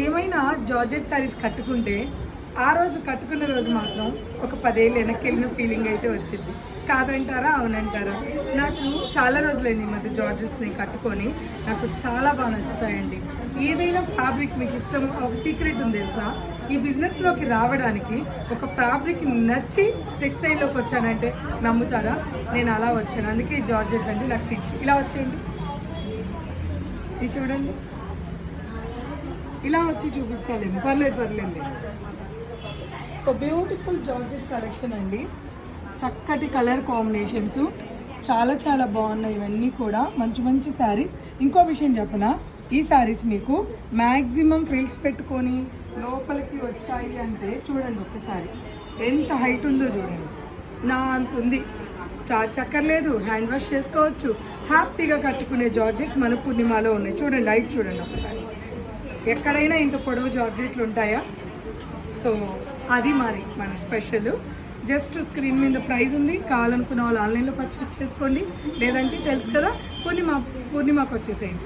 ఏమైనా జార్జెట్ శారీస్ కట్టుకుంటే ఆ రోజు కట్టుకున్న రోజు మాత్రం ఒక 10 ఏళ్ళు వెనక్కి వెళ్ళిన ఫీలింగ్ అయితే వచ్చింది. కాదంటారా అవునంటారా? నాకు చాలా రోజులైంది ఈ మధ్య జార్జెట్స్ని కట్టుకొని. నాకు చాలా బాగా నచ్చుతాయండి. ఏదైనా ఫ్యాబ్రిక్ మీకు ఇష్టం. ఒక సీక్రెట్ ఉంది తెలుసా, ఈ బిజినెస్లోకి రావడానికి ఒక ఫ్యాబ్రిక్ నచ్చి టెక్స్టైల్లోకి వచ్చానంటే నమ్ముతారా? నేను అలా వచ్చాను. అందుకే జార్జెట్ అంటే నాకు పిచ్చి. ఇలా వచ్చేయండి, ఇది చూడండి, ఇలా వచ్చి చూపించాలేమో, పర్లేదు. సో బ్యూటిఫుల్ జార్జెట్ కలెక్షన్ అండి. చక్కటి కలర్ కాంబినేషన్స్ చాలా బాగున్నాయి. ఇవన్నీ కూడా మంచి శారీస్. ఇంకో విషయం చెప్పనా, ఈ శారీస్ మీకు మ్యాక్సిమం ఫ్రిల్స్ పెట్టుకొని లోపలికి వచ్చాయి అంటే చూడండి ఒక్కసారి ఎంత హైట్ ఉందో చూడండి. నా అంత ఉంది. స్టార్చ్ చక్కర్లేదు, హ్యాండ్ వాష్ చేసుకోవచ్చు. హ్యాపీగా కట్టుకునే జార్జెట్స్ మన పూర్ణిమలో ఉన్నాయి. చూడండి హైట్ చూడండి ఒకసారి. ఎక్కడైనా ఇంత పొడవు జార్జెట్లు ఉంటాయా? సో అది మరి మన స్పెషల్. జస్ట్ స్క్రీన్ మీద ప్రైస్ ఉంది, కావాలనుకున్న వాళ్ళు ఆన్లైన్లో పర్చేస్ చేసుకోండి. లేదంటే తెలుసు కదా, పూర్ణిమకు వచ్చేసేయండి.